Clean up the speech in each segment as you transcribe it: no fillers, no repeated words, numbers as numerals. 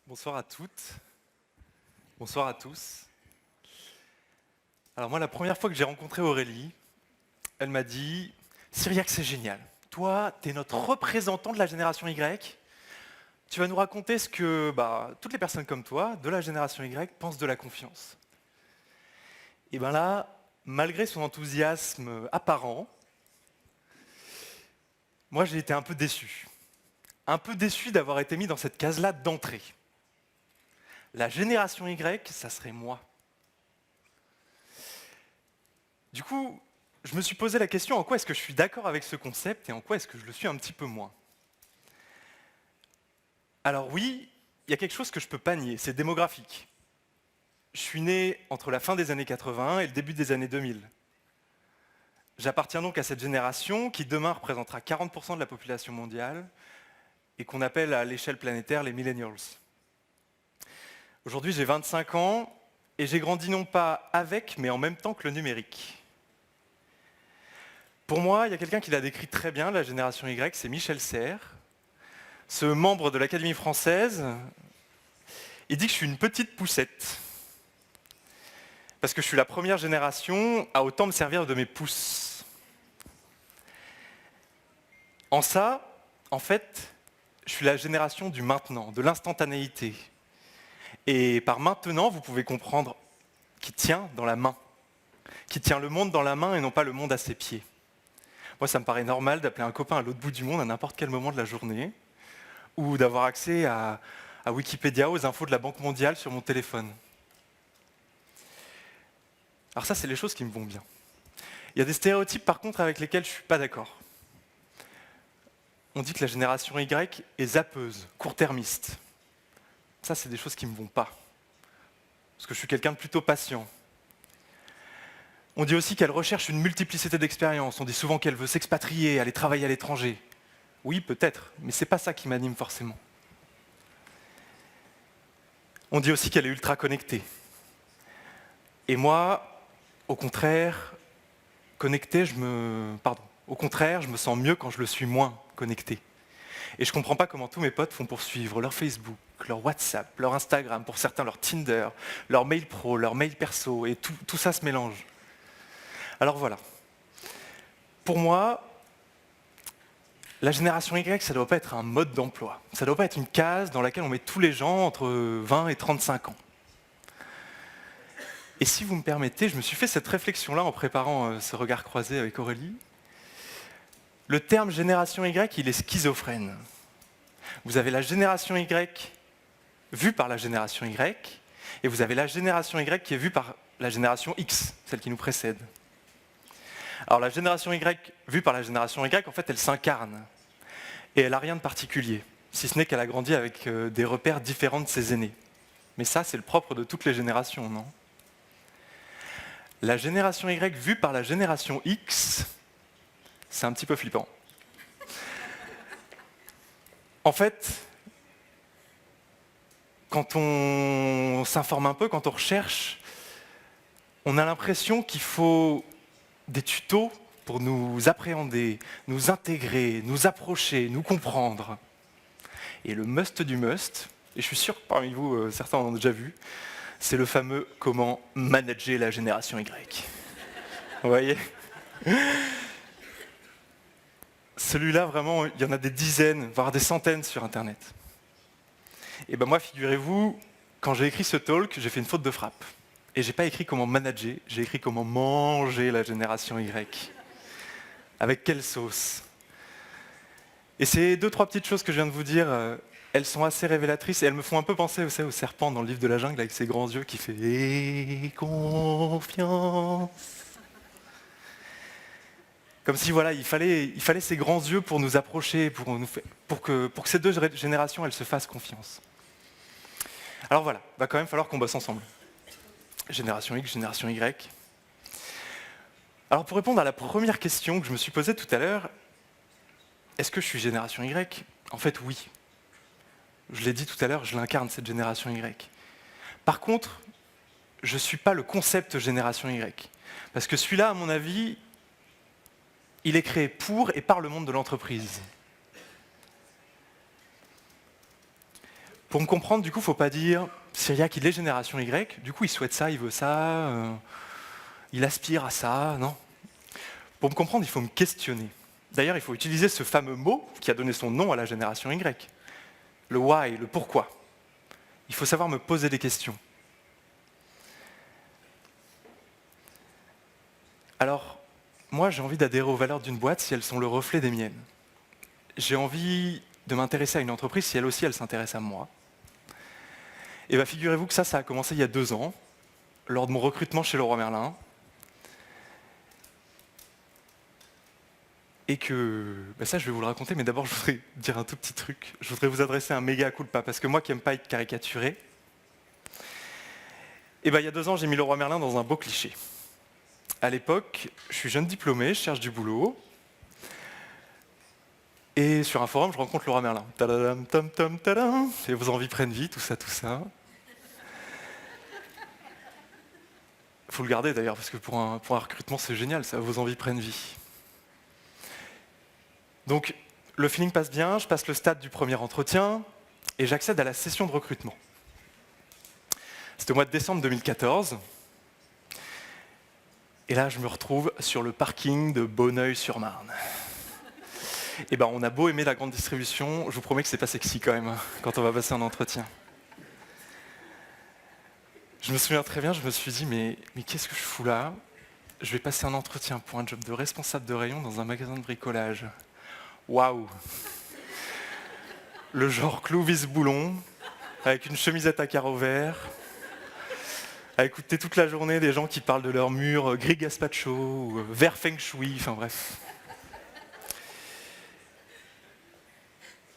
Bonsoir à toutes, bonsoir à tous. Alors moi, la première fois que j'ai rencontré Aurélie, elle m'a dit « Cyriaque, c'est génial. Toi, tu es notre représentant de la génération Y. Tu vas nous raconter ce que toutes les personnes comme toi, de la génération Y, pensent de la confiance. » Et bien là, malgré son enthousiasme apparent, moi j'ai été un peu déçu. Un peu déçu d'avoir été mis dans cette case-là d'entrée. La génération Y, ça serait moi. Du coup, je me suis posé la question en quoi est-ce que je suis d'accord avec ce concept et en quoi est-ce que je le suis un petit peu moins. Alors oui, il y a quelque chose que je ne peux pas nier, c'est démographique. Je suis né entre la fin des années 80 et le début des années 2000. J'appartiens donc à cette génération qui demain représentera 40% de la population mondiale et qu'on appelle à l'échelle planétaire les millennials. Aujourd'hui, j'ai 25 ans et j'ai grandi non pas avec, mais en même temps que le numérique. Pour moi, il y a quelqu'un qui l'a décrit très bien, la génération Y, c'est Michel Serres. Ce membre de l'Académie française, il dit que je suis une petite poussette. Parce que je suis la première génération à autant me servir de mes pouces. En ça, en fait, je suis la génération du maintenant, de l'instantanéité. Et par maintenant, vous pouvez comprendre qui tient dans la main, qui tient le monde dans la main et non pas le monde à ses pieds. Moi, ça me paraît normal d'appeler un copain à l'autre bout du monde à n'importe quel moment de la journée, ou d'avoir accès à Wikipédia, aux infos de la Banque mondiale sur mon téléphone. Alors ça, c'est les choses qui me vont bien. Il y a des stéréotypes, par contre, avec lesquels je ne suis pas d'accord. On dit que la génération Y est zappeuse, court-termiste. Ça, c'est des choses qui ne me vont pas. Parce que je suis quelqu'un de plutôt patient. On dit aussi qu'elle recherche une multiplicité d'expériences. On dit souvent qu'elle veut s'expatrier, aller travailler à l'étranger. Oui, peut-être, mais ce n'est pas ça qui m'anime forcément. On dit aussi qu'elle est ultra connectée. Et moi, au contraire, au contraire, je me sens mieux quand je le suis moins connecté. Et je ne comprends pas comment tous mes potes font pour suivre leur Facebook, leur WhatsApp, leur Instagram, pour certains leur Tinder, leur mail pro, leur mail perso, et tout ça se mélange. Alors voilà. Pour moi, la génération Y, ça ne doit pas être un mode d'emploi. Ça ne doit pas être une case dans laquelle on met tous les gens entre 20 et 35 ans. Et si vous me permettez, je me suis fait cette réflexion-là en préparant ce regard croisé avec Aurélie. Le terme génération Y, il est schizophrène. Vous avez la génération Y vue par la génération Y, et vous avez la génération Y qui est vue par la génération X, celle qui nous précède. Alors la génération Y vue par la génération Y, en fait, elle s'incarne. Et elle n'a rien de particulier, si ce n'est qu'elle a grandi avec des repères différents de ses aînés. Mais ça, c'est le propre de toutes les générations, non ? La génération Y vue par la génération X, c'est un petit peu flippant. En fait, quand on s'informe un peu, quand on recherche, on a l'impression qu'il faut des tutos pour nous appréhender, nous intégrer, nous approcher, nous comprendre. Et le must du must, et je suis sûr que parmi vous, certains en ont déjà vu, c'est le fameux « comment manager la génération Y ». Vous voyez ? Celui-là, vraiment, il y en a des dizaines, voire des centaines sur Internet. Et ben moi, figurez-vous, quand j'ai écrit ce talk, j'ai fait une faute de frappe. Et j'ai pas écrit comment manager, j'ai écrit comment manger la génération Y. Avec quelle sauce ? Et ces 2-3 petites choses que je viens de vous dire, elles sont assez révélatrices et elles me font un peu penser au serpent dans le livre de la jungle avec ses grands yeux qui fait « Aie confiance ». Comme si voilà, il fallait ces grands yeux pour nous approcher, pour que ces deux générations elles se fassent confiance. Alors voilà, va quand même falloir qu'on bosse ensemble. Génération X, génération Y. Alors pour répondre à la première question que je me suis posée tout à l'heure, est-ce que je suis génération Y ? En fait, oui. Je l'ai dit tout à l'heure, je l'incarne, cette génération Y. Par contre, je ne suis pas le concept génération Y. Parce que celui-là, à mon avis, il est créé pour et par le monde de l'entreprise. Pour me comprendre, du coup, il ne faut pas dire Cyriaque, il est génération Y, du coup, il souhaite ça, il veut ça, il aspire à ça, non. Pour me comprendre, il faut me questionner. D'ailleurs, il faut utiliser ce fameux mot qui a donné son nom à la génération Y, le why, le pourquoi. Il faut savoir me poser des questions. Alors, moi, j'ai envie d'adhérer aux valeurs d'une boîte si elles sont le reflet des miennes. J'ai envie de m'intéresser à une entreprise si elle aussi, elle s'intéresse à moi. Et bien, figurez-vous que ça a commencé il y a 2 ans, lors de mon recrutement chez Leroy Merlin. Et que, ça je vais vous le raconter, mais d'abord je voudrais dire un tout petit truc. Je voudrais vous adresser un méga culpa, parce que moi qui n'aime pas être caricaturé, et il y a 2 ans j'ai mis Leroy Merlin dans un beau cliché. À l'époque, je suis jeune diplômé, je cherche du boulot, et sur un forum je rencontre Leroy Merlin. Tadadam, tam, tam, tadam, et vos envies prennent vie, tout ça, tout ça. Faut le garder d'ailleurs, parce que pour un recrutement c'est génial, ça, vos envies prennent vie. Donc, le feeling passe bien, je passe le stade du premier entretien et j'accède à la session de recrutement. C'était au mois de décembre 2014. Et là, je me retrouve sur le parking de Bonneuil-sur-Marne. Et on a beau aimer la grande distribution, je vous promets que c'est pas sexy quand même, quand on va passer un entretien. Je me souviens très bien, je me suis dit, mais qu'est-ce que je fous là? Je vais passer un entretien pour un job de responsable de rayon dans un magasin de bricolage. Waouh! Le genre Clovis-Boulon, avec une chemisette à carreaux verts, à écouter toute la journée des gens qui parlent de leur mur gris gazpacho, ou vert feng shui, enfin bref.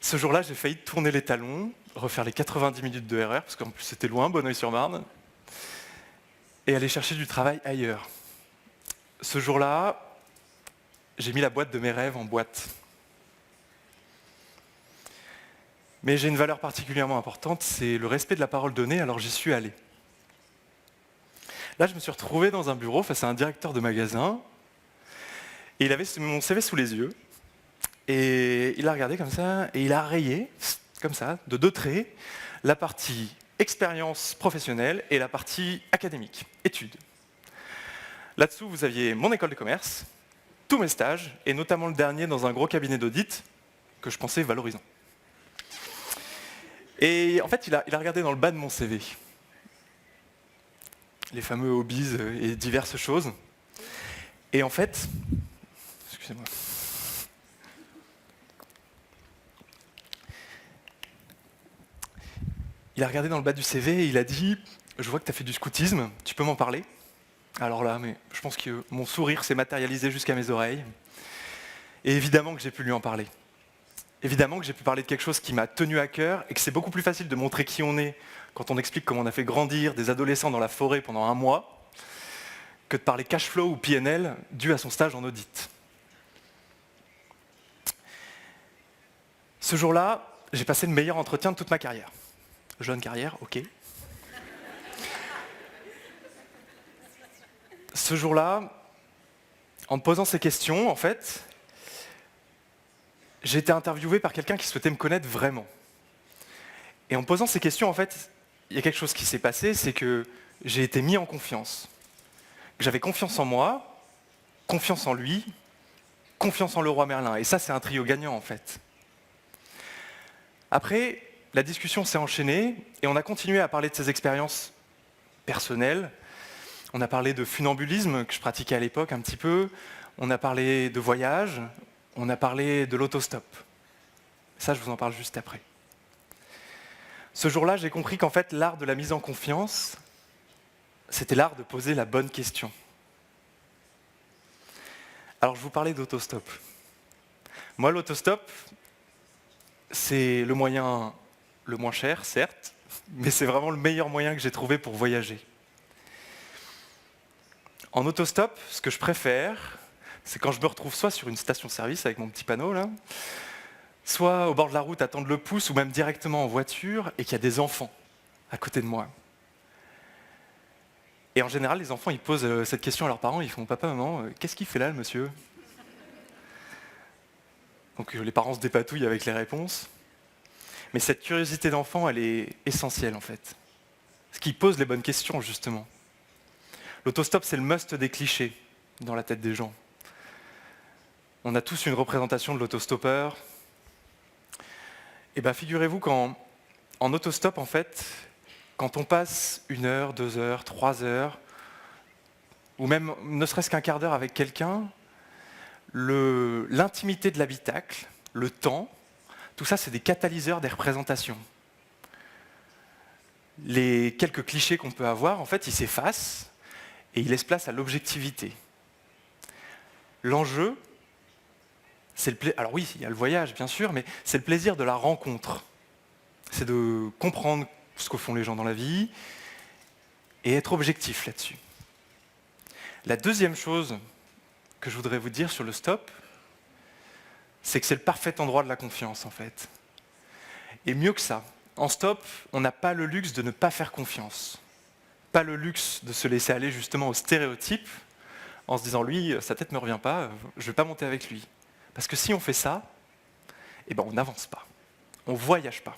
Ce jour-là, j'ai failli tourner les talons, refaire les 90 minutes de RER, parce qu'en plus c'était loin, Bonneuil-sur-Marne, et aller chercher du travail ailleurs. Ce jour-là, j'ai mis la boîte de mes rêves en boîte. Mais j'ai une valeur particulièrement importante, c'est le respect de la parole donnée, alors j'y suis allé. Là, je me suis retrouvé dans un bureau face à un directeur de magasin, et il avait mon CV sous les yeux, et il a regardé comme ça, et il a rayé, comme ça, de 2 traits, la partie expérience professionnelle et la partie académique, études. Là-dessous, vous aviez mon école de commerce, tous mes stages, et notamment le dernier dans un gros cabinet d'audit, que je pensais valorisant. Et en fait, il a regardé dans le bas de mon CV. Les fameux hobbies et diverses choses. Et en fait, excusez-moi. Il a regardé dans le bas du CV et il a dit « Je vois que tu as fait du scoutisme, tu peux m'en parler ?» Alors là, mais je pense que mon sourire s'est matérialisé jusqu'à mes oreilles. Et évidemment que j'ai pu lui en parler. Évidemment que j'ai pu parler de quelque chose qui m'a tenu à cœur et que c'est beaucoup plus facile de montrer qui on est quand on explique comment on a fait grandir des adolescents dans la forêt pendant 1 mois que de parler cash flow ou PNL dû à son stage en audit. Ce jour-là, j'ai passé le meilleur entretien de toute ma carrière. Jeune carrière, ok. Ce jour-là, en me posant ces questions, en fait, j'ai été interviewé par quelqu'un qui souhaitait me connaître vraiment. Et en me posant ces questions, en fait, il y a quelque chose qui s'est passé, c'est que j'ai été mis en confiance. J'avais confiance en moi, confiance en lui, confiance en Leroy Merlin. Et ça, c'est un trio gagnant, en fait. Après, la discussion s'est enchaînée et on a continué à parler de ses expériences personnelles. On a parlé de funambulisme, que je pratiquais à l'époque un petit peu. On a parlé de voyage. On a parlé de l'autostop. Ça, je vous en parle juste après. Ce jour-là, j'ai compris qu'en fait, l'art de la mise en confiance, c'était l'art de poser la bonne question. Alors, je vous parlais d'autostop. Moi, l'autostop, c'est le moyen le moins cher, certes, mais c'est vraiment le meilleur moyen que j'ai trouvé pour voyager. En autostop, ce que je préfère, c'est quand je me retrouve soit sur une station-service avec mon petit panneau, là, soit au bord de la route, attendre le pouce, ou même directement en voiture, et qu'il y a des enfants à côté de moi. Et en général, les enfants, ils posent cette question à leurs parents, ils font « Papa, maman, qu'est-ce qu'il fait là, le monsieur ?» Donc les parents se dépatouillent avec les réponses. Mais cette curiosité d'enfant, elle est essentielle en fait. Ce qui pose les bonnes questions, justement. L'autostop, c'est le must des clichés dans la tête des gens. On a tous une représentation de l'autostoppeur. Et bien, figurez-vous qu'en autostop, en fait, quand on passe 1 heure, 2 heures, 3 heures, ou même ne serait-ce qu'un quart d'heure avec quelqu'un, l'intimité de l'habitacle, le temps, tout ça, c'est des catalyseurs des représentations. Les quelques clichés qu'on peut avoir, en fait, ils s'effacent et ils laissent place à l'objectivité. L'enjeu, c'est le plaisir. Alors oui, il y a le voyage, bien sûr, mais c'est le plaisir de la rencontre. C'est de comprendre ce que font les gens dans la vie et être objectif là-dessus. La deuxième chose que je voudrais vous dire sur le stop, c'est que c'est le parfait endroit de la confiance, en fait. Et mieux que ça, en stop, on n'a pas le luxe de ne pas faire confiance. Pas le luxe de se laisser aller justement aux stéréotypes en se disant, lui, sa tête ne me revient pas, je ne vais pas monter avec lui. Parce que si on fait ça, eh ben on n'avance pas, on ne voyage pas.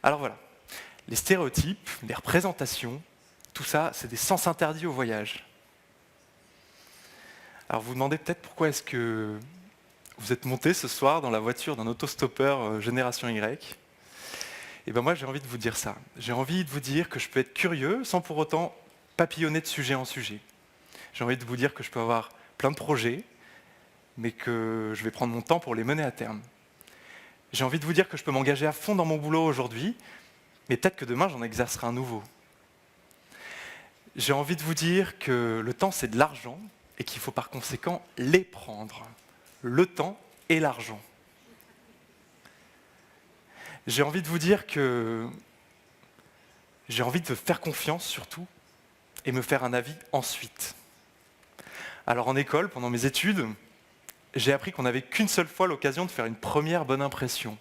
Alors voilà, les stéréotypes, les représentations, tout ça, c'est des sens interdits au voyage. Alors vous vous demandez peut-être pourquoi est-ce que vous êtes monté ce soir dans la voiture d'un autostoppeur Génération Y. Et bien moi j'ai envie de vous dire ça. J'ai envie de vous dire que je peux être curieux sans pour autant papillonner de sujet en sujet. J'ai envie de vous dire que je peux avoir plein de projets, mais que je vais prendre mon temps pour les mener à terme. J'ai envie de vous dire que je peux m'engager à fond dans mon boulot aujourd'hui, mais peut-être que demain j'en exercerai un nouveau. J'ai envie de vous dire que le temps c'est de l'argent et qu'il faut par conséquent les prendre. Le temps et l'argent. J'ai envie de vous dire que j'ai envie de faire confiance surtout et me faire un avis ensuite. Alors en école, pendant mes études, j'ai appris qu'on n'avait qu'une seule fois l'occasion de faire une première bonne impression.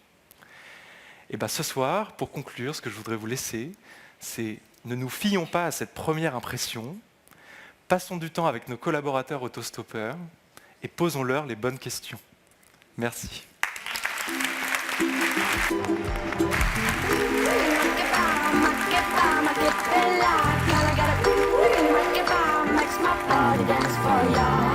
Et bien ce soir, pour conclure, ce que je voudrais vous laisser, c'est ne nous fions pas à cette première impression, passons du temps avec nos collaborateurs autostoppeurs et posons-leur les bonnes questions. Merci. Makes my body dance for ya.